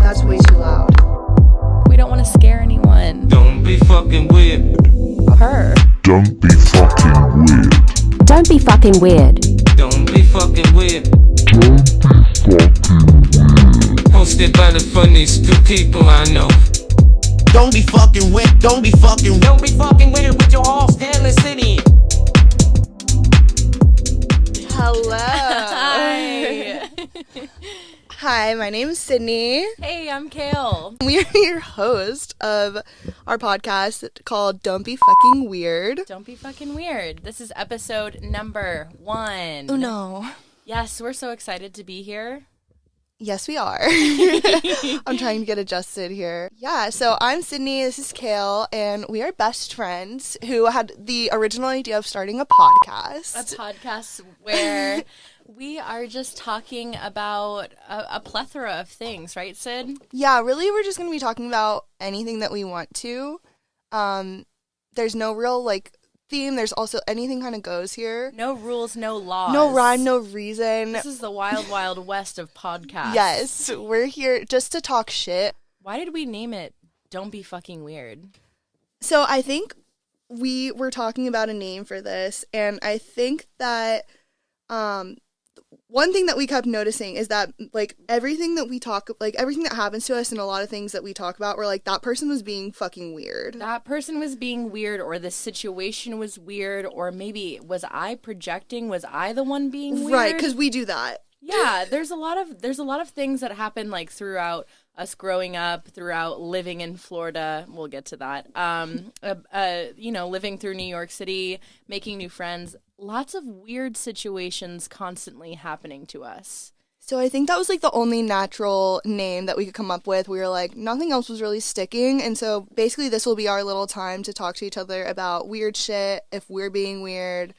That's way too loud. We don't want to scare anyone. Don't be fucking weird. Her. Don't be fucking weird. Don't be fucking weird. Don't be fucking weird. Hosted by the funniest two people I know. Don't be fucking weird. Don't be fucking. Don't be fucking weird with your horse, Kale and Sydne. Hello. Hi. Hi, my name is Sydney. Hey, I'm Kale. We are your host of our podcast called Don't Be Fucking Weird. Don't be fucking weird. This is episode number 1. Oh no. Yes, we're so excited to be here. Yes, we are. I'm trying to get adjusted here. Yeah, so I'm Sydney, this is Kale, and we are best friends who had the original idea of starting a podcast. A podcast where we are just talking about a plethora of things, right, Sid? Yeah, really, we're just going to be talking about anything that we want to. There's no real, theme. There's also anything kind of goes here. No rules, no laws. No rhyme, no reason. This is the wild, wild west of podcasts. Yes, we're here just to talk shit. Why did we name it Don't Be Fucking Weird? So I think we were talking about a name for this, and I think that one thing that we kept noticing is that everything that we talk, everything that happens to us and a lot of things that we talk about, we're like, that person was being fucking weird. That person was being weird, or the situation was weird, or maybe was I projecting? Was I the one being weird? Right, because we do that. Yeah, there's a lot of things that happen throughout us growing up, throughout living in Florida. We'll get to that. Living through New York City, making new friends. Lots of weird situations constantly happening to us. So I think that was the only natural name that we could come up with. We were like, nothing else was really sticking. And so basically this will be our little time to talk to each other about weird shit, if we're being weird,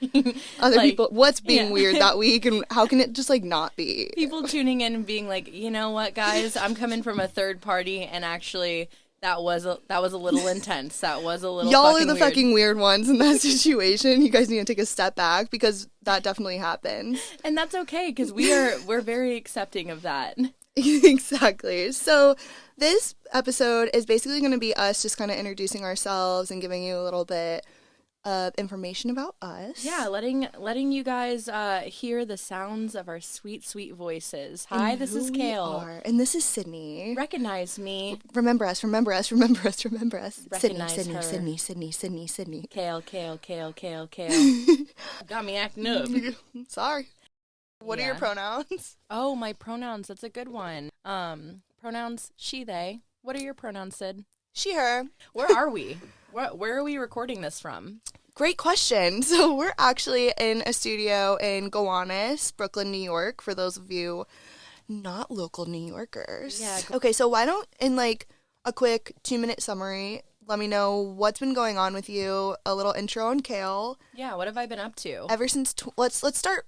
other people, what's being weird that week, and how can it just not be? People tuning in and being like, you know what, guys, I'm coming from a third party, and actually that was a little intense. That was a little Y'all fucking are the weird. Fucking weird ones in that situation. You guys need to take a step back because that definitely happens. And that's okay, because we're very accepting of that. Exactly. So this episode is basically going to be us just kind of introducing ourselves and giving you a little bit of information about us. Yeah, letting you guys hear the sounds of our sweet, sweet voices. Hi, this is Kale. And this is Sydney. Recognize me. Remember us, remember us, remember us, remember us. Recognize her. Sydney. Kale. Got me acting up. Sorry. What are your pronouns? Oh, my pronouns. That's a good one. Pronouns, she, they. What are your pronouns, Sid? She, her. Where are we? Where are we recording this from? Great question. So we're actually in a studio in Gowanus, Brooklyn, New York, for those of you not local New Yorkers. Yeah. Okay, so why don't, in a quick 2-minute summary, let me know what's been going on with you, a little intro on Kale. Yeah, what have I been up to? Ever since, let's start,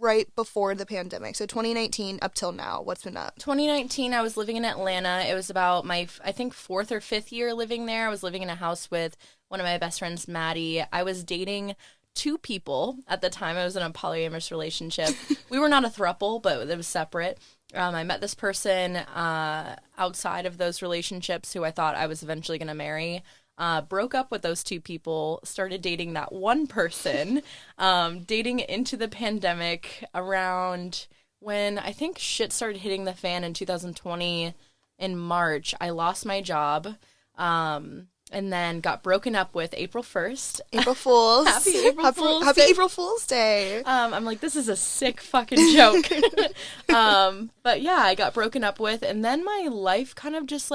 right before the pandemic. So 2019 up till now, what's been up? 2019, I was living in Atlanta. It was about my, I think, 4th or 5th year living there. I was living in a house with one of my best friends, Maddie. I was dating 2 people at the time. I was in a polyamorous relationship. We were not a throuple, but it was separate. I met this person outside of those relationships who I thought I was eventually going to marry. Broke up with those 2 people, started dating that one person, dating into the pandemic around when I think shit started hitting the fan in 2020 in March. I lost my job, and then got broken up with April 1st. April Fools. Happy April Fools Happy Day. April Fool's Day. I'm like, this is a sick fucking joke. But yeah, I got broken up with, and then my life kind of just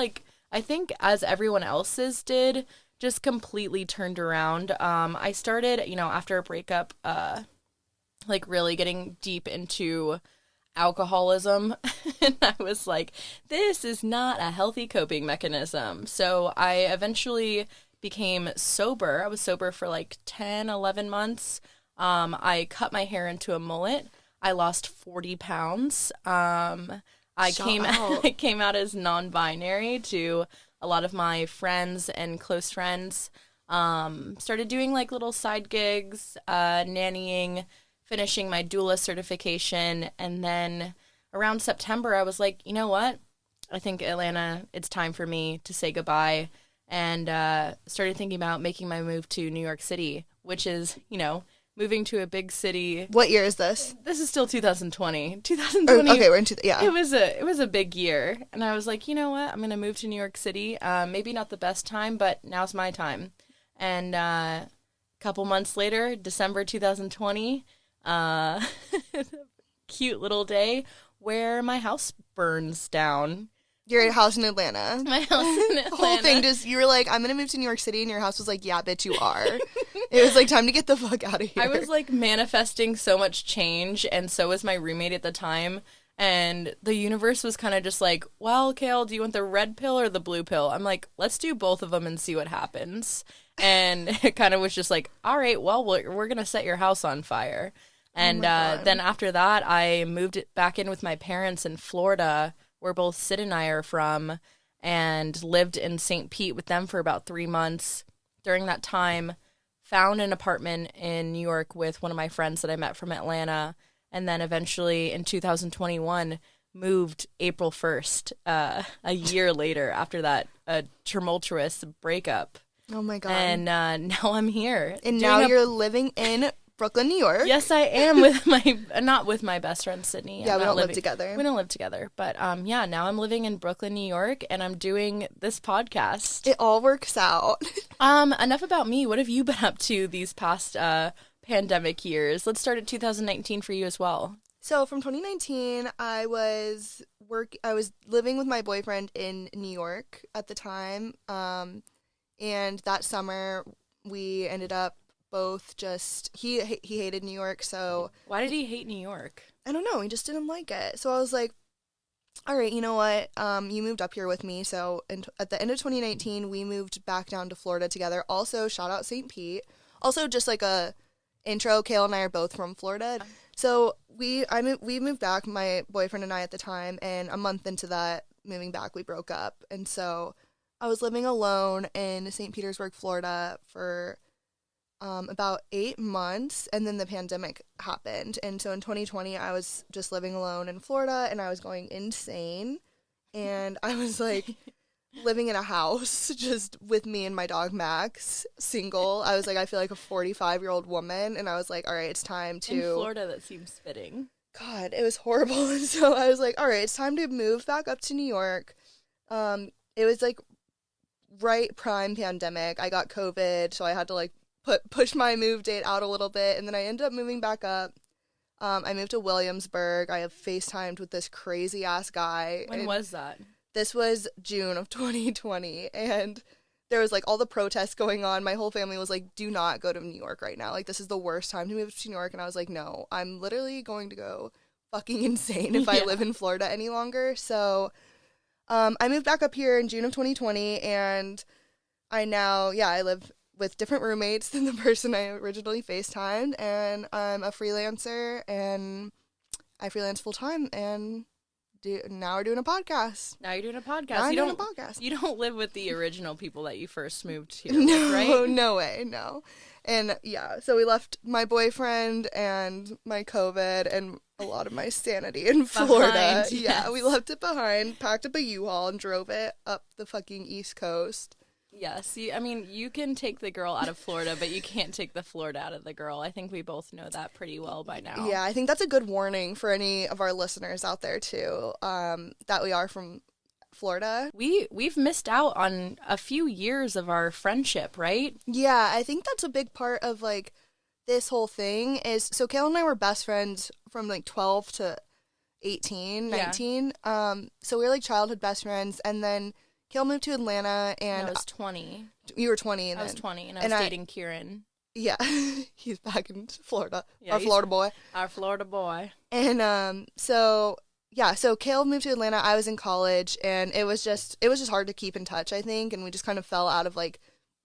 I think as everyone else's did, just completely turned around. I started, after a breakup, really getting deep into alcoholism. And I was like, this is not a healthy coping mechanism. So I eventually became sober. I was sober for 10, 11 months. I cut my hair into a mullet. I lost 40 pounds. I came out as non-binary to a lot of my friends and close friends. Started doing little side gigs, nannying, finishing my doula certification, and then around September I was like, you know what? I think Atlanta, it's time for me to say goodbye, and started thinking about making my move to New York City, which is, moving to a big city. What year is this? This is still 2020. 2020. Okay, we're into yeah. It was a big year, and I was like, you know what? I'm gonna move to New York City. Maybe not the best time, but now's my time. And a couple months later, December 2020, cute little day where my house burns down. Your house in Atlanta. My house in Atlanta. The whole thing just, you were like, I'm going to move to New York City, and your house was like, yeah, bitch, you are. It was like, time to get the fuck out of here. I was like manifesting so much change, and so was my roommate at the time. And the universe was kind of just like, well, Kale, do you want the red pill or the blue pill? I'm like, let's do both of them and see what happens. And it kind of was just like, all right, well, we're going to set your house on fire. And then after that, I moved it back in with my parents in Florida, where both Sid and I are from, and lived in St. Pete with them for about 3 months. During that time, found an apartment in New York with one of my friends that I met from Atlanta, and then eventually in 2021 moved April 1st, a year later after that tumultuous breakup. Oh my God. And now I'm here. And now you're living in Brooklyn, New York. Yes, I am with not with my best friend, Sydney. Yeah, we don't live together. We don't live together. But yeah, now I'm living in Brooklyn, New York, and I'm doing this podcast. It all works out. Enough about me. What have you been up to these past pandemic years? Let's start at 2019 for you as well. So from 2019, I was living with my boyfriend in New York at the time. And that summer, we ended up both just, he hated New York, so. Why did he hate New York? I don't know, he just didn't like it. So I was like, all right, you know what, you moved up here with me, so at the end of 2019, we moved back down to Florida together. Also, shout out St. Pete. Also, just like a intro, Kale and I are both from Florida. So we moved back, my boyfriend and I at the time, and a month into that moving back, we broke up. And so I was living alone in St. Petersburg, Florida for about 8 months, and then the pandemic happened. And so in 2020, I was just living alone in Florida, and I was going insane. And I was like living in a house just with me and my dog Max, single. I was like, I feel like a 45-year-old woman, and I was like, all right, it's time to. In Florida, that seems fitting. God, it was horrible. And so I was like, all right, it's time to move back up to New York. It was like right prime pandemic. I got COVID, so I had to like push my move date out a little bit, and then I ended up moving back up. I moved to Williamsburg. I have FaceTimed with this crazy ass guy. When was that? This was June of 2020, and there was like all the protests going on. My whole family was like, do not go to New York right now. Like, this is the worst time to move to New York. And I was like, no, I'm literally going to go fucking insane if I live in Florida any longer. So I moved back up here in June of 2020, and I live with different roommates than the person I originally FaceTimed, and I'm a freelancer, and I freelance full-time, and now we're doing a podcast. Now you're doing a podcast. Now I'm doing a podcast. You don't live with the original people that you first moved here with, right? No way, no. And yeah, so we left my boyfriend and my COVID and a lot of my sanity in Florida. Yes. Yeah, we left it behind, packed up a U-Haul, and drove it up the fucking East Coast. Yes, you can take the girl out of Florida, but you can't take the Florida out of the girl. I think we both know that pretty well by now. Yeah, I think that's a good warning for any of our listeners out there too, that we are from Florida. We've missed out on a few years of our friendship, right? Yeah, I think that's a big part of like this whole thing is, so Kale and I were best friends from like 12 to 18, 19. Yeah. So we were like childhood best friends, and then Kale moved to Atlanta, and I was 20. You were 20. And I was 20, and I was dating Kieran. Yeah, he's back in Florida. Yeah, our Florida boy. Our Florida boy. And so Kale moved to Atlanta. I was in college, and it was just hard to keep in touch, I think, and we just kind of fell out of like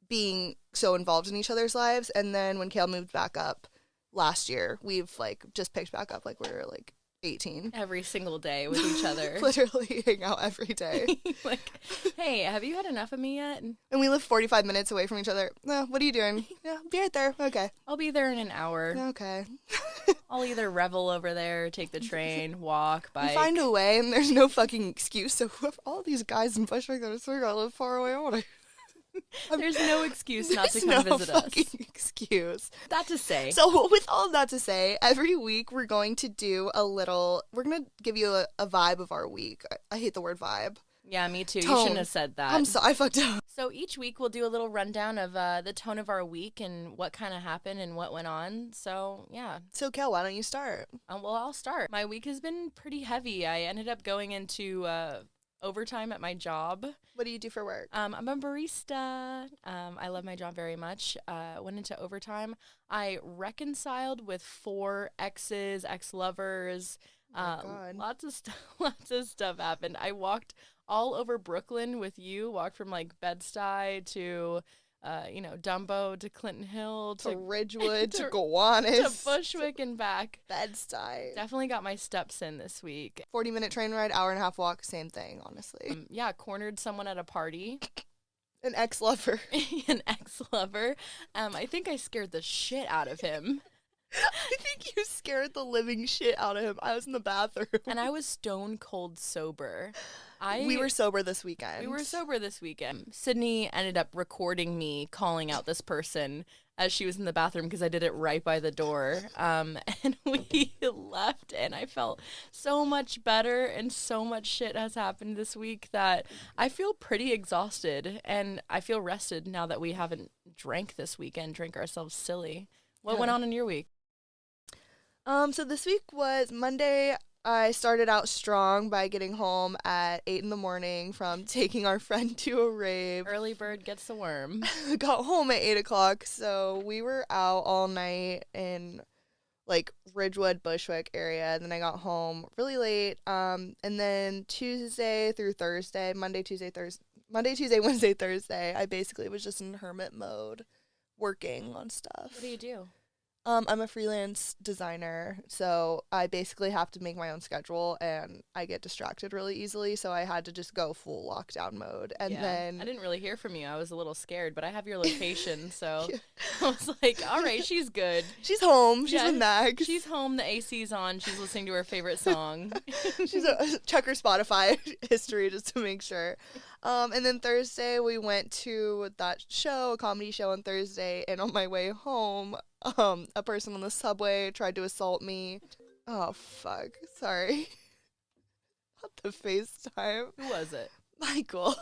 being so involved in each other's lives. And then when Kale moved back up last year, we've like just picked back up, like we were like 18. Every single day with each other. Literally hang out every day. Like, hey, have you had enough of me yet? And we live 45 minutes away from each other. No, what are you doing? Yeah, be right there. Okay. I'll be there in an hour. Okay. I'll either revel over there, take the train, walk, bike. You find a way, and there's no fucking excuse. So all these guys in Bushwick that are swear I live far away, I want to. There's no excuse not to come no visit us. fucking excuse. That to say. So with all of that to say, every week we're going to do we're going to give you a vibe of our week. I hate the word vibe. Yeah, me too. Tone. You shouldn't have said that. I'm sorry, I fucked up. So each week we'll do a little rundown of the tone of our week and what kind of happened and what went on. So, yeah. So, Kel, why don't you start? Well, I'll start. My week has been pretty heavy. I ended up going into overtime at my job. What do you do for work? I'm a barista. I love my job very much. Went into overtime. I reconciled with 4 exes, ex-lovers. God. Lots of stuff happened. I walked all over Brooklyn with you. Walked from like Bed-Stuy to, Dumbo to Clinton Hill to Ridgewood to Gowanus to Bushwick and back. Bed-Stuy. Definitely got my steps in this week. 40-minute train ride, hour and a half walk, same thing, honestly. Cornered someone at a party. An ex-lover. An ex-lover. I think I scared the shit out of him. I think you scared the living shit out of him. I was in the bathroom. And I was stone cold sober. We were sober this weekend. Sydney ended up recording me calling out this person as she was in the bathroom because I did it right by the door. And we left, and I felt so much better, and so much shit has happened this week that I feel pretty exhausted, and I feel rested now that we haven't drank this weekend, drank ourselves silly. What went on in your week? So this week was Monday. I started out strong by getting home at 8 in the morning from taking our friend to a rave. Early bird gets the worm. Got home at 8 o'clock, so we were out all night in like Ridgewood, Bushwick area, and then I got home really late. And then Tuesday through Thursday, Monday, Tuesday, Wednesday, Thursday, I basically was just in hermit mode, working on stuff. What do you do? I'm a freelance designer, so I basically have to make my own schedule, and I get distracted really easily, so I had to just go full lockdown mode. And then I didn't really hear from you. I was a little scared, but I have your location, so I was like, all right, she's good. She's home. She's with Max. She's home. The AC's on. She's listening to her favorite song. Check her Spotify history just to make sure. And then Thursday, we went to that show, a comedy show on Thursday, and on my way home, a person on the subway tried to assault me. Oh, fuck. Sorry. Not the FaceTime. Who was it? Michael.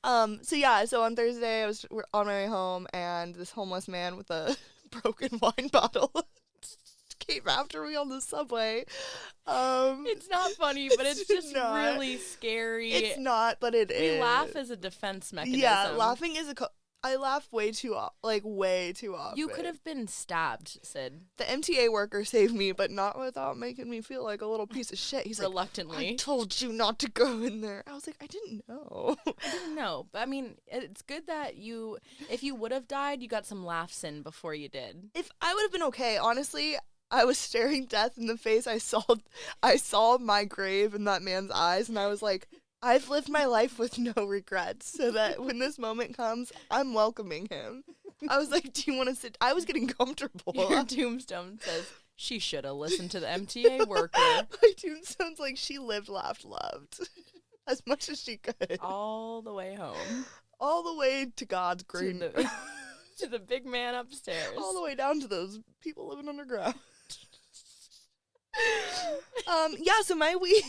So on Thursday, we're on my way home, and this homeless man with a broken wine bottle came after me on the subway. It's not funny, but it's just really scary. It's not, but it is. We laugh as a defense mechanism. Yeah, laughing is I laugh way too often. You could have been stabbed, Sid. The MTA worker saved me, but not without making me feel like a little piece of shit. He's reluctantly. Like, I told you not to go in there. I was like, I didn't know. But I mean, it's good that if you would have died, you got some laughs in before you did. If I would have been okay, honestly, I was staring death in the face. I saw my grave in that man's eyes, and I was like, I've lived my life with no regrets, so that when this moment comes, I'm welcoming him. I was like, do you want to sit? I was getting comfortable. Your tombstone says, she should have listened to the MTA worker. My tombstone's like, she lived, laughed, loved. As much as she could. All the way home. All the way to God's green. To the big man upstairs. All the way down to those people living underground. So my week,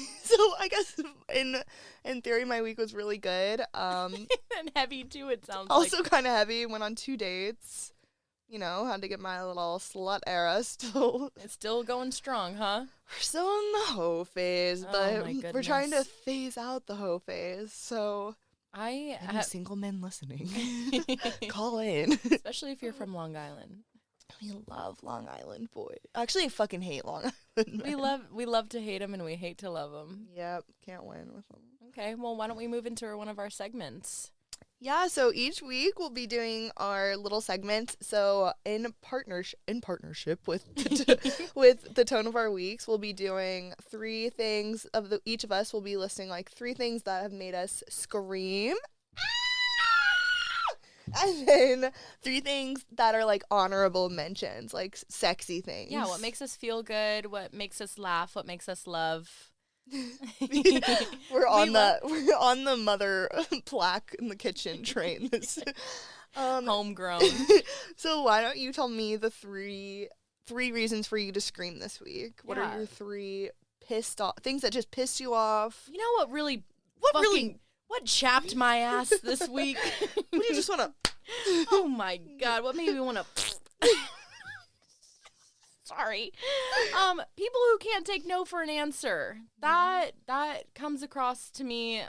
I guess in theory my week was really good. And heavy too, it sounds also like. Kind of heavy. Went on 2 dates. Had to get my little slut era still. It's still going strong, huh? We're still in the hoe phase, but we're trying to phase out the hoe phase, so any single men listening, call in. Especially if you're from Long Island. We love Long Island boys. Actually, I fucking hate Long Island men. We love to hate them, and we hate to love them. Yep, can't win with them. Okay, well, why don't we move into one of our segments? Yeah, so each week we'll be doing our little segments. So in partnership with with the tone of our weeks, we'll be doing 3 things each of us will be listing like 3 things that have made us scream. And then 3 things that are like honorable mentions, like sexy things. Yeah, what makes us feel good, what makes us laugh, what makes us love. We're on the mother plaque in the kitchen train. Homegrown. So why don't you tell me the three reasons for you to scream this week? What are your 3 pissed off things that just pissed you off? You know what chapped my ass this week? What do you just want to? Oh my god! What made me want to? Sorry. People who can't take no for an answer. That comes across to me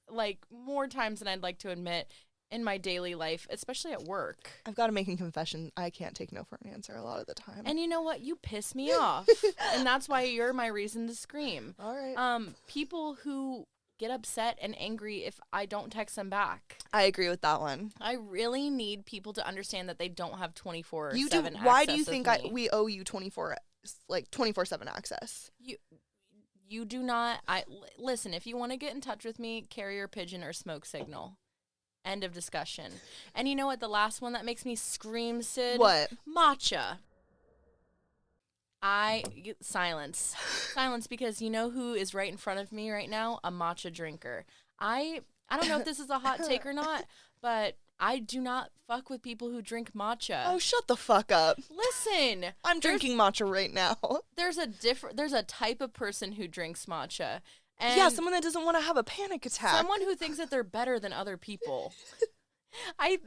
like more times than I'd like to admit in my daily life, especially at work. I've got to make a confession. I can't take no for an answer a lot of the time. And you know what? You piss me off. And that's why you're my reason to scream. All right. People who get upset and angry if I don't text them back. I agree with that one. I really need people to understand that they don't have 24/7 You do. access. Why do you think we we owe you 24/7 access? You do not. Listen. If you want to get in touch with me, carrier pigeon or smoke signal. End of discussion. And you know what? The last one that makes me scream, Sid. What? Matcha. Silence, because you know who is right in front of me right now? A matcha drinker. I don't know if this is a hot take or not, but I do not fuck with people who drink matcha. Oh, shut the fuck up. Listen, I'm drinking matcha right now. There's a type of person who drinks matcha. And yeah, someone that doesn't want to have a panic attack. Someone who thinks that they're better than other people. I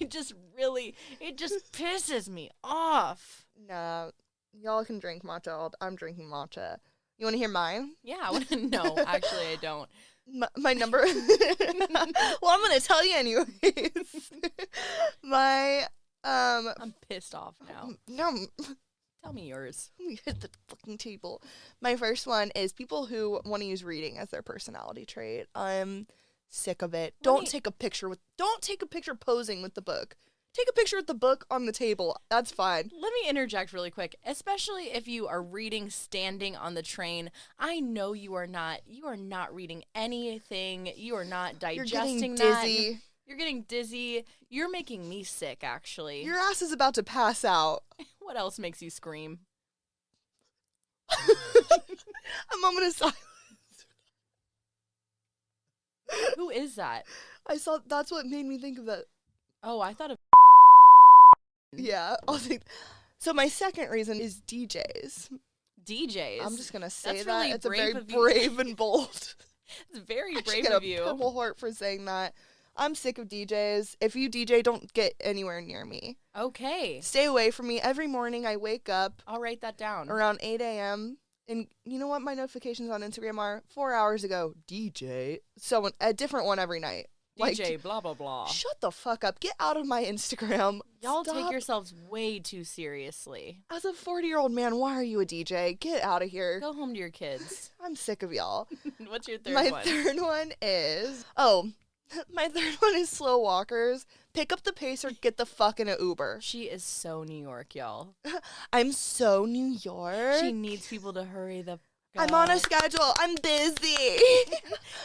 just really, it just pisses me off. Nah. Y'all can drink matcha. I'm drinking matcha. You want to hear mine? Yeah, I want to know. Actually, I don't. My number. Well, I'm gonna tell you anyways. I'm pissed off now. No. Tell me yours. We hit the fucking table. My first one is people who want to use reading as their personality trait. I'm sick of it. Don't take a picture posing with the book. Take a picture with the book on the table. That's fine. Let me interject really quick, especially if you are reading standing on the train. I know you are not reading anything. You are not digesting that. You're getting dizzy. You're making me sick, actually. Your ass is about to pass out. What else makes you scream? A moment of silence. Who is that? That's what made me think of that. Oh, I thought of... Yeah, I'll think. So my second reason is DJs. DJs? I'm just going to say That's that. really It's a brave very of you. brave and bold. It's very I brave should of get you. a Purple Heart for saying that. I'm sick of DJs. If you DJ, don't get anywhere near me. Okay. Stay away from me. Every morning I wake up I'll write that down. around 8 a.m. And you know what my notifications on Instagram are? 4 hours ago, DJ. So a different one every night. DJ blah, blah, blah. Shut the fuck up. Get out of my Instagram. Y'all Stop. take yourselves way too seriously. As a 40-year-old man, why are you a DJ? Get out of here. Go home to your kids. I'm sick of y'all. What's your third My one? third one is... my third one is slow walkers. Pick up the pace or get the fuck in an Uber. She is so New York, y'all. I'm so New York. She needs people to hurry the... I'm on a schedule. I'm busy.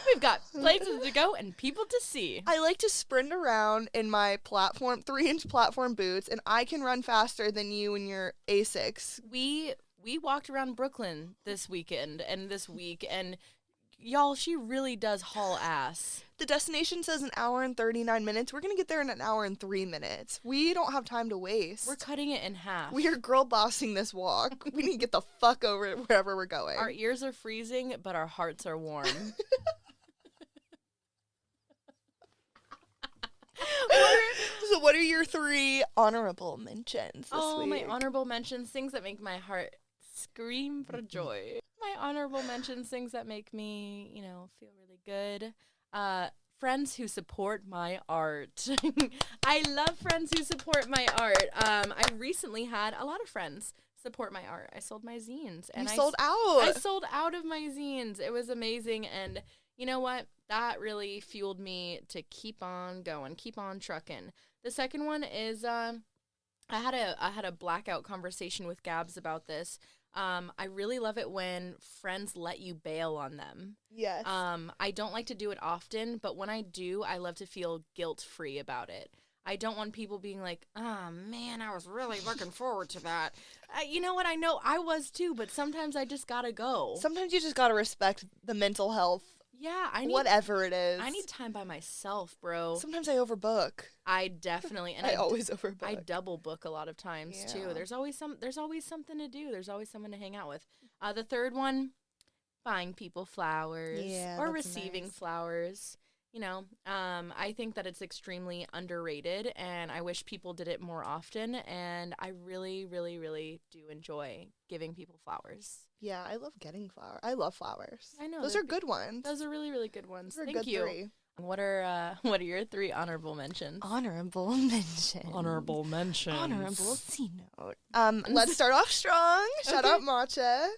We've got places to go and people to see. I like to sprint around in my 3-inch platform boots, and I can run faster than you in your Asics. We walked around Brooklyn this weekend and this week, and y'all, she really does haul ass. The destination says an hour and 39 minutes. We're going to get there in an hour and 3 minutes. We don't have time to waste. We're cutting it in half. We are girl bossing this walk. We need to get the fuck over it wherever we're going. Our ears are freezing, but our hearts are warm. So what are your 3 honorable mentions this week? My honorable mentions, things that make my heart scream for joy. My honorable mentions, things that make me, feel really good. Friends who support my art. I love friends who support my art. I recently had a lot of friends support my art. I sold my zines. And you sold out. I sold out of my zines. It was amazing. And you know what? that really fueled me to keep on going, keep on trucking. The second one is I had a blackout conversation with Gabs about this. I really love it when friends let you bail on them. Yes. I don't like to do it often, but when I do, I love to feel guilt-free about it. I don't want people being like, oh, man, I was really looking forward to that. You know what? I know I was too, but sometimes I just gotta go. Sometimes you just gotta respect the mental health. Yeah, whatever it is. I need time by myself, bro. Sometimes I overbook. I definitely, and I always overbook. I double book a lot of times too. There's always something to do. There's always someone to hang out with. The third one, buying people flowers or receiving flowers. You know, I think that it's extremely underrated, and I wish people did it more often, and I really, really, really do enjoy giving people flowers. Yeah, I love getting flowers. I love flowers. I know. Those are good ones. Those are really, really good ones. Those are Thank good you. 3. What are your 3 honorable mentions? Honorable mention. Honorable mentions. Honorable C note. Let's start off strong. Shout out Matcha.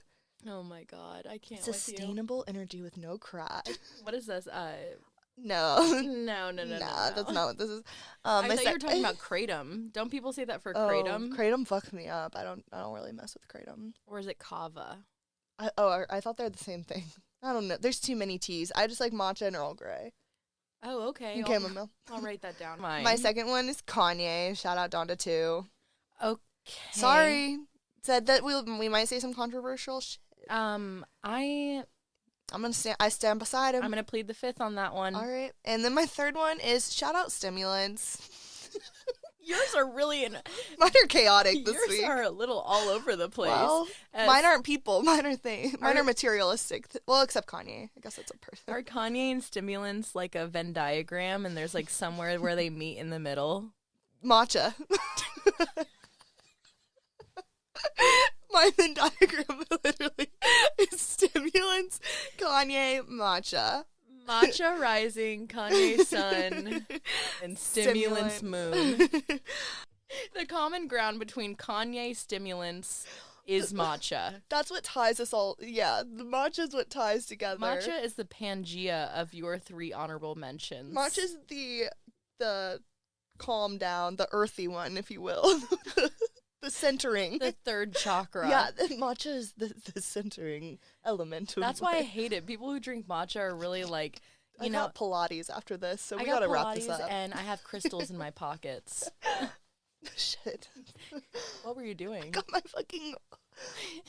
Oh my God, I can't. Sustainable energy with no cry. What is this? No. No. That's not what this is. I thought you were talking about kratom. Don't people say that for kratom? Kratom fucks me up. I don't really mess with kratom. Or is it kava? I thought they're the same thing. I don't know. There's too many teas. I just like matcha and Earl Grey. Oh, okay. And chamomile. I'll write that down. My second one is Kanye. Shout out Donda 2. Okay. Sorry. Said that we might say some controversial shit. I stand beside him. I'm gonna plead the fifth on that one. All right. And then my third one is shout out stimulants. Yours are really mine are chaotic this week. Yours are a little all over the place. Well, mine aren't people. Mine are things. Mine are materialistic. Well, except Kanye. I guess that's a person. Are Kanye and stimulants like a Venn diagram, and there's like somewhere where they meet in the middle? Matcha. My Venn diagram literally is stimulants, Kanye, matcha. Matcha rising, Kanye sun, and stimulants moon. The common ground between Kanye stimulants is matcha. That's what ties us all. Yeah, the matcha is what ties together. Matcha is the Pangea of your 3 honorable mentions. Matcha is the calm down, the earthy one, if you will. The centering. The 3rd chakra. Yeah, the matcha is the centering element. That's why I hate it. People who drink matcha are really like, I got Pilates after this, so we gotta wrap this up. And I have crystals in my pockets. Shit. What were you doing? I got my fucking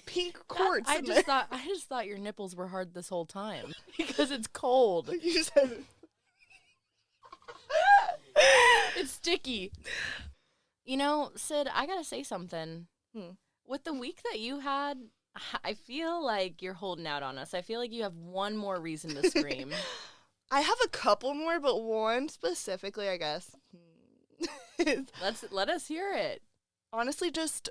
pink quartz. I just thought your nipples were hard this whole time because it's cold. You said it's sticky. You know, Sid, I gotta say something. With the week that you had, I feel like you're holding out on us. I feel like you have one more reason to scream. I have a couple more, but one specifically, I guess. Let us hear it. Honestly, just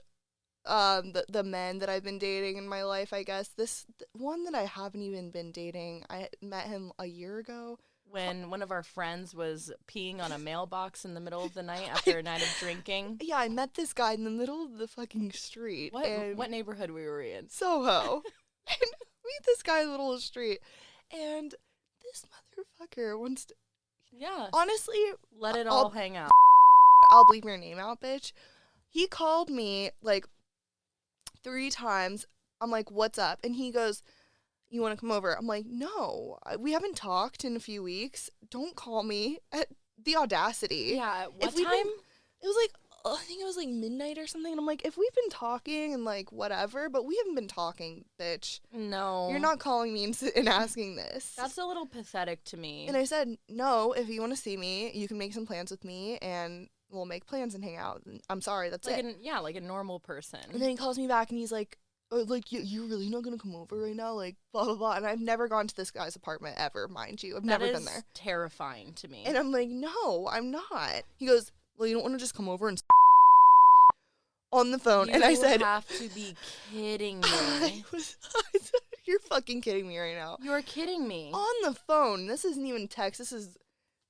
the men that I've been dating in my life, I guess. This one that I haven't even been dating, I met him a year ago. When one of our friends was peeing on a mailbox in the middle of the night after a night of drinking. Yeah, I met this guy in the middle of the fucking street. What neighborhood we were in? Soho. And meet this guy in the middle of the street. And this motherfucker wants to... Yeah. Honestly... Let it all hang out. I'll bleep your name out, bitch. He called me, like, 3 times. I'm like, what's up? And he goes... You want to come over? I'm like, no, we haven't talked in a few weeks. Don't call me. The audacity. Yeah, what time? It was like, I think it was like midnight or something. And I'm like, if we've been talking and like whatever, but we haven't been talking, bitch. No. You're not calling me and asking this. That's a little pathetic to me. And I said, no, if you want to see me, you can make some plans with me and we'll make plans and hang out. I'm sorry, that's like it. Like a normal person. And then he calls me back and he's like, you're really not going to come over right now? Like, blah, blah, blah. And I've never gone to this guy's apartment ever, mind you. I've never been there. Terrifying to me. And I'm like, no, I'm not. He goes, well, you don't want to just come over and on the phone. And I said... You have to be kidding me. I said, you're fucking kidding me right now. You're kidding me. On the phone. This isn't even text. This is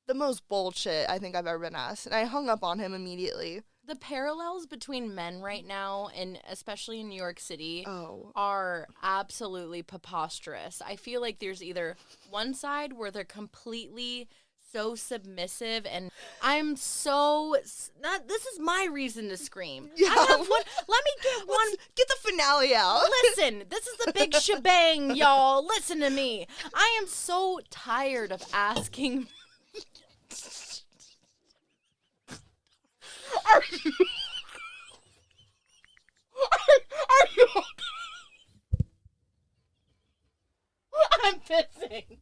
the most bullshit I think I've ever been asked. And I hung up on him immediately. The parallels between men right now, and especially in New York City, Oh. are absolutely preposterous. I feel like there's either one side where they're completely so submissive, and I'm so this is my reason to scream. Yeah. I have one. Let me get one. Get the finale out. Listen, this is the big shebang, y'all. Listen to me. I am so tired of asking. Are you okay? I'm pissing.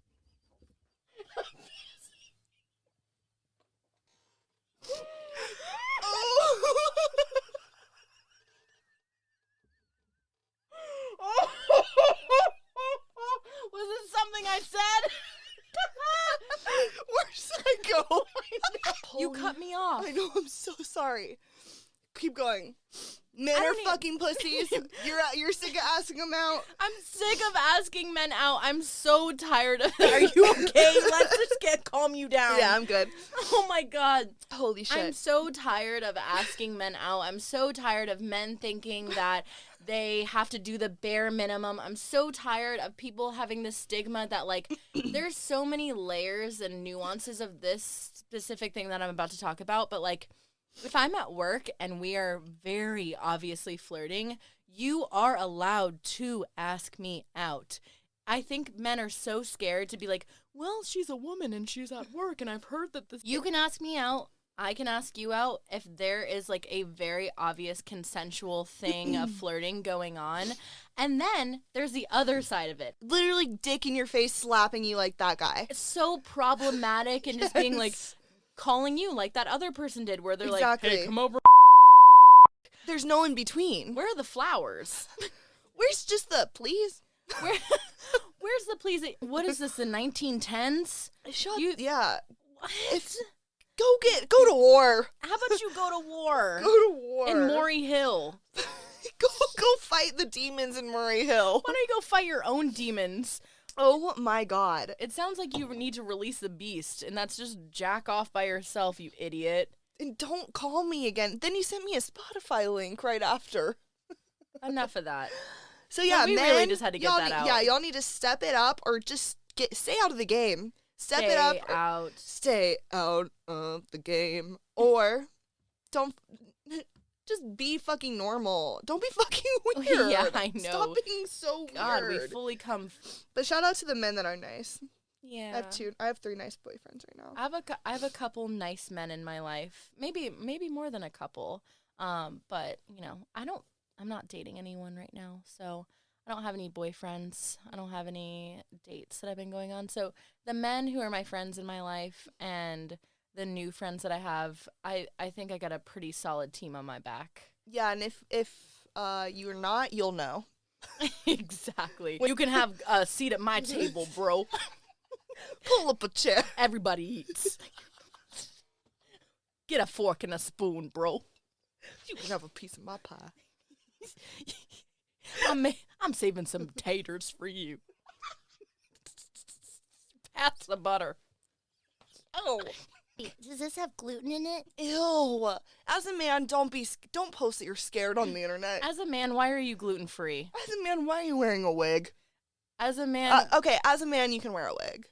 Was it something I said? Where should I go? You cut me off. I know, I'm so sorry. Keep going. Men are fucking pussies. You're sick of asking them out. I'm sick of asking men out. I'm so tired of it. Are you okay? Let's just calm you down. Yeah, I'm good. Oh my god. Holy shit. I'm so tired of asking men out. I'm so tired of men thinking that they have to do the bare minimum. I'm so tired of people having this stigma that, like, there's so many layers and nuances of this specific thing that I'm about to talk about, but, like, if I'm at work and we are very obviously flirting, you are allowed to ask me out. I think men are so scared to be like, well, she's a woman and she's at work and I've heard that this... You can ask me out. I can ask you out if there is, like, a very obvious consensual thing of flirting going on. And then there's the other side of it. Literally dick in your face slapping you like that guy. It's so problematic and just being like... calling you like that other person did, where they're like, hey, come over. There's no in between. Where are the flowers? Where's just the please? Where's the please? What is this, the 1910s? Yeah. What? Go to war. How about you go to war? Go to war. In Maury Hill. Go fight the demons in Murray Hill. Why don't you go fight your own demons? Oh my god. It sounds like you need to release the beast, and that's just jack off by yourself, you idiot. And don't call me again. Then you sent me a Spotify link right after. Enough of that. So yeah, we men, really just had to get that out. Yeah, y'all need to step it up or just stay out of the game. Stay out of the game. Or don't... Just be fucking normal. Don't be fucking weird. Yeah, I know. Stop being so weird. God, we fully come. But shout out to the men that are nice. Yeah. I have 3 nice boyfriends right now. I have a couple nice men in my life. Maybe more than a couple. But you know, I'm not dating anyone right now, so I don't have any boyfriends. I don't have any dates that I've been going on. So the men who are my friends in my life and the new friends that I have, I think I got a pretty solid team on my back. Yeah, and if you're not, you'll know. Exactly. You can have a seat at my table, bro. Pull up a chair. Everybody eats. Get a fork and a spoon, bro. You can have a piece of my pie. I'm saving some taters for you. Pass the butter. Oh. Does this have gluten in it? Ew. As a man, don't post that you're scared on the internet. As a man, why are you gluten-free? As a man, why are you wearing a wig? As a man... okay, as a man, you can wear a wig.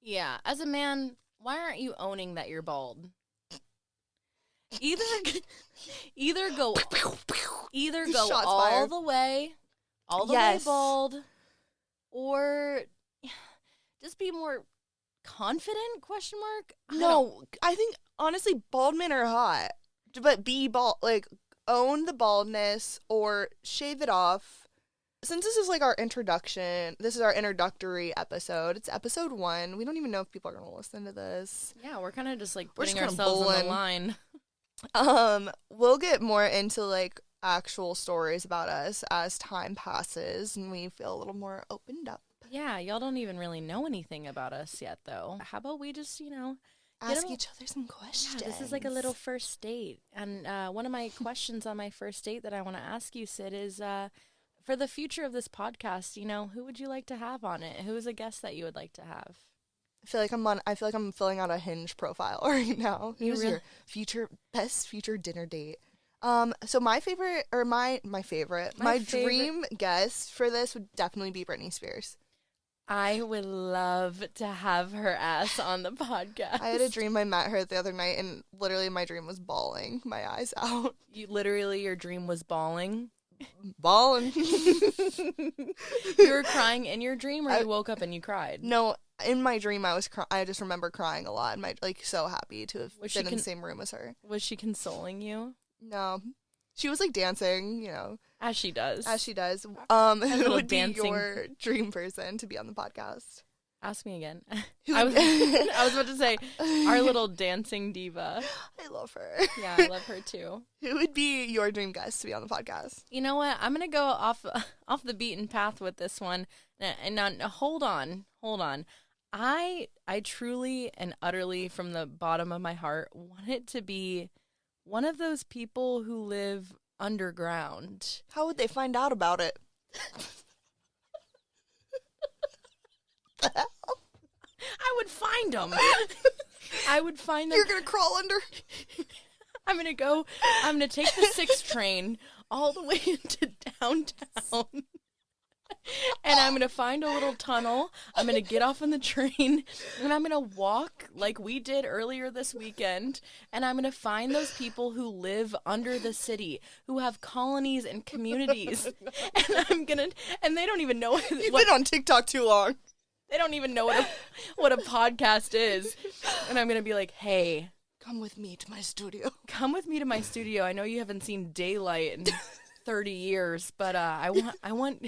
Yeah, as a man, why aren't you owning that you're bald? Either go Shots all fired. the way bald, or just be more confident, question mark? No, I think, honestly, bald men are hot. But be bald, like, own the baldness or shave it off. Since this is, like, our introduction, this is our introductory episode. It's episode 1. We don't even know if people are going to listen to this. Yeah, we're kind of just, like, We're putting just kinda ourselves on the bowling. line. We'll get more into, like, actual stories about us as time passes and we feel a little more opened up. Yeah, y'all don't even really know anything about us yet, though. How about we just, Ask each other some questions. Yeah, this is like a little first date. And one of my questions on my first date that I want to ask you, Sid, is for the future of this podcast, who would you like to have on it? Who is a guest that you would like to have? I feel like I'm filling out a Hinge profile right now. Who's really- your best future dinner date? So my dream guest for this would definitely be Britney Spears. I would love to have her ass on the podcast. I had a dream I met her the other night, and literally my dream was bawling my eyes out. Your dream was bawling. Bawling. You were crying in your dream, or you woke up and you cried? No, in my dream I just remember crying a lot, and so happy to have Was been she in the same room as her. Was she consoling you? No. She was like dancing, As she does. as she does. A Who little would dancing- be your dream person to be on the podcast? Ask me again. Who I would- was about to say, our little dancing diva. I love her. Yeah, I love her too. Who would be your dream guest to be on the podcast? You know what? I'm gonna go off the beaten path with this one. And now, hold on. I truly and utterly, from the bottom of my heart, want it to be one of those people who live underground. How would they find out about it? I would find them. I would find them. You're gonna crawl under. I'm gonna take the 6 train all the way into downtown. And I'm gonna find a little tunnel. I'm gonna get off on the train, and I'm gonna walk like we did earlier this weekend. And I'm gonna find those people who live under the city, who have colonies and communities. And they don't even know You've been on TikTok too long. They don't even know what a podcast is. And I'm gonna be like, hey, Come with me to my studio. come with me to my studio. I know you haven't seen daylight in 30 years, but I want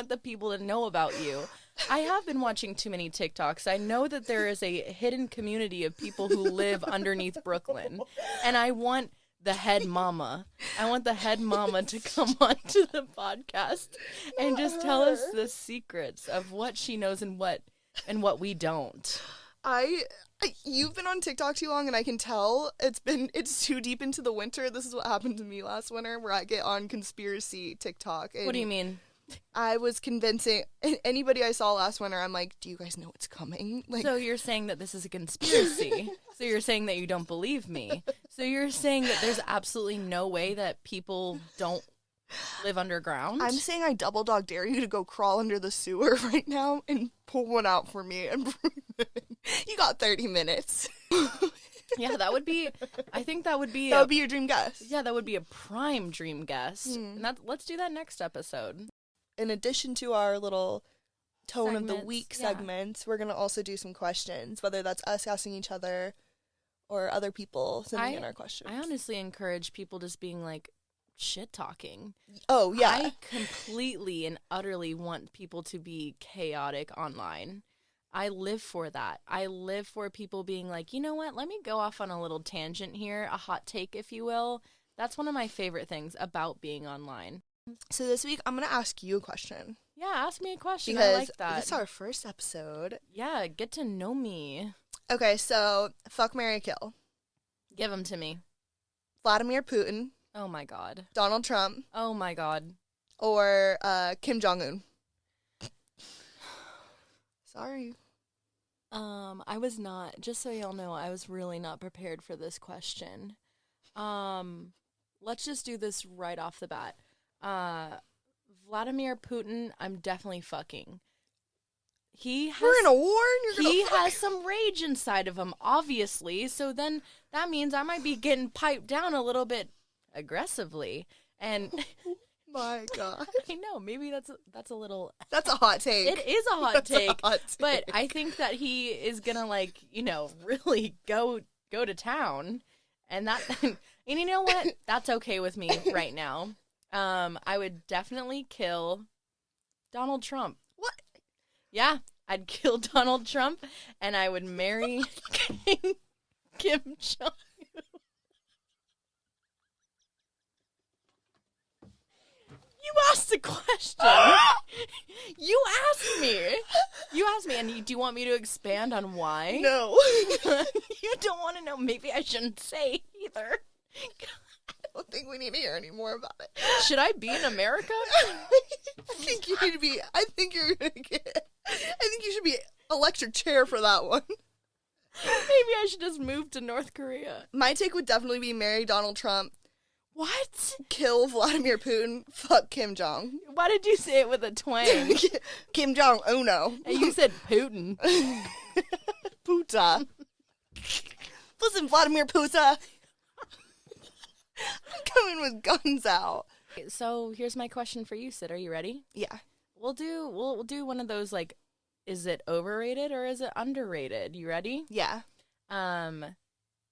the people to know about you. I have been watching too many TikToks. I know that there is a hidden community of people who live underneath Brooklyn, and I want the head mama. I want the head mama to come onto the podcast and just tell us the secrets of what she knows and what we don't. You've been on TikTok too long, and I can tell it's too deep into the winter. This is what happened to me last winter, where I get on conspiracy TikTok. And What do you mean? I was convincing anybody I saw last winter. I'm like, do you guys know what's coming? Like, So you're saying that this is a conspiracy. So you're saying that you don't believe me. So you're saying that there's absolutely no way that people don't live underground? I'm saying I double dog dare you to go crawl under the sewer right now and pull one out for me and bring it in. You got 30 minutes. Yeah, that would be. I think that would be. That would be your dream guest. Yeah, that would be a prime dream guest. And let's do that next episode. In addition to our little tone of the Segments, week yeah. segments, we're going to also do some questions, whether that's us asking each other or other people sending in our questions. I honestly encourage people just being like shit talking. Oh, yeah. I completely and utterly want people to be chaotic online. I live for that. I live for people being like, you know what? Let me go off on a little tangent here, a hot take, if you will. That's one of my favorite things about being online. So this week, I'm going to ask you a question. Yeah, ask me a question. Because I like that. this is our first episode. Yeah, get to know me. Okay, so fuck, marry, kill. Give them to me. Vladimir Putin, Oh my god. Donald Trump, Oh my god. or Kim Jong-un. Sorry. I was not, just so y'all know, I was really not prepared for this question. Let's just do this right off the bat. Vladimir Putin, I'm definitely fucking. We're in a war and you're He going to has some rage inside of him, obviously, so then that means I might be getting piped down a little bit aggressively. And My God. I know, maybe that's a little... That's a hot take. It is a hot That's a take, hot but take. I think that he is gonna really go to town, and that, and you know what? That's okay with me right now. I would definitely kill Donald Trump. What? Yeah, I'd kill Donald Trump, and I would marry Kim Jong. You asked the question. You asked me, and do you want me to expand on why? No. You don't want to know. Maybe I shouldn't say either. I don't think we need to hear any more about it. Should I be in America? I think you need to be. I think you're gonna get. I think you should be electric chair for that one. Maybe I should just move to North Korea. My take would definitely be marry Donald Trump, What? kill Vladimir Putin, fuck Kim Jong. Why did you say it with a twang? Kim Jong Uno. And you said Putin. Puta. Listen, Vladimir Puta. I'm coming with guns out. So here's my question for you, Sid. Are you ready? Yeah. We'll do one of those, like, is it overrated or is it underrated? You ready? Yeah.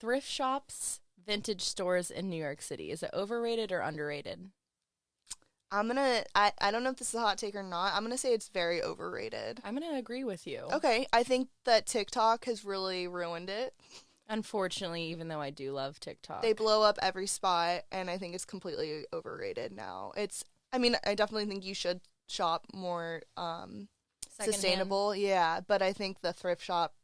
Thrift shops, vintage stores in New York City. Is it overrated or underrated? I don't know if this is a hot take or not. I'm gonna say it's very overrated. I'm gonna agree with you. Okay, I think that TikTok has really ruined it. Unfortunately, even though I do love TikTok. They blow up every spot, and I think it's completely overrated now. I definitely think you should shop more sustainable. Yeah, but I think the thrift shop,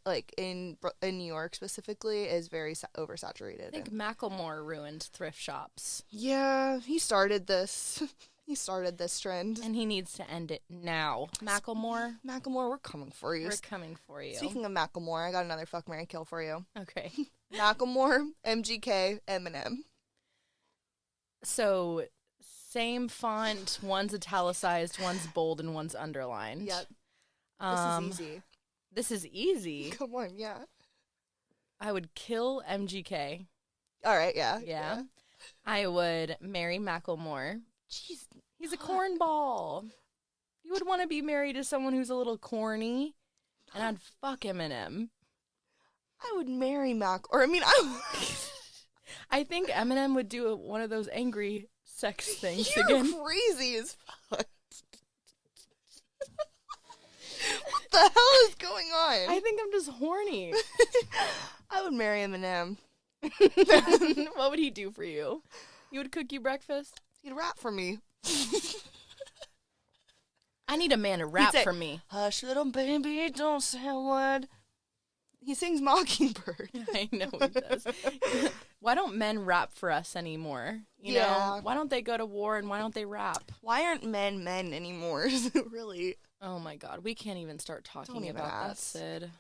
like in New York specifically, is very oversaturated. I think Mackelmore ruined thrift shops. Yeah, he started this. He started this trend. And he needs to end it now. Mackelmore, We're coming for you. we're coming for you. Speaking of Macklemore, I got another fuck, marry, kill for you. Okay. Macklemore, MGK, Eminem. So, same font, one's italicized, one's bold, and one's underlined. Yep. This is easy. This is easy. Come on, yeah. I would kill MGK. All right, yeah. Yeah. I would marry Mackelmore. Jeez. He's a cornball. You would want to be married to someone who's a little corny. And I'd fuck Eminem. I would marry I think Eminem would do one of those angry sex things You're again. crazy as fuck. What the hell is going on? I think I'm just horny. I would marry Eminem. What would he do for you? He would cook you breakfast? He'd rap for me. I need a man to rap He'd say, for me. Hush, little baby, don't say a word. He sings Mockingbird. I know he does. Why don't men rap for us anymore? You know? Why don't they go to war and why don't they rap? Why aren't men anymore? Really? Oh my god, we can't even start talking even about that, ask. Sid.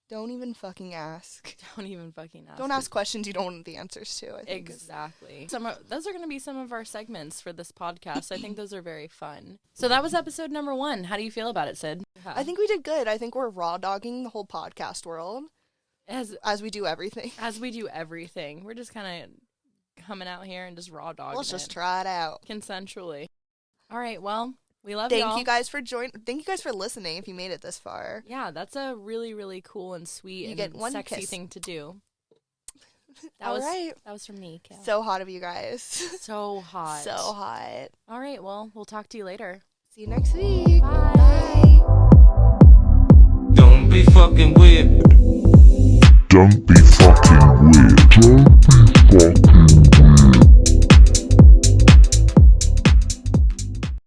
Don't even fucking ask. Don't even fucking ask. Don't ask questions you don't know the answers to, I think. Exactly. Those are going to be some of our segments for this podcast. I think those are very fun. So that was episode number 1. How do you feel about it, Sid? I think we did good. I think we're raw dogging the whole podcast world. As we do everything. As we do everything. We're just kind of coming out here and just raw dogging Let's just try it out. Consensually. All right, well, we love y'all. Thank you guys for joining. Thank you guys for listening if you made it this far. Yeah, that's a really, really cool and sweet You and get one sexy kiss. thing to do. All right. That was from me, Kale. So hot of you guys. So hot. So hot. All right, well, we'll talk to you later. See you next week. Bye. Bye. Don't be fucking weird. Don't be fucking weird. Don't be fucking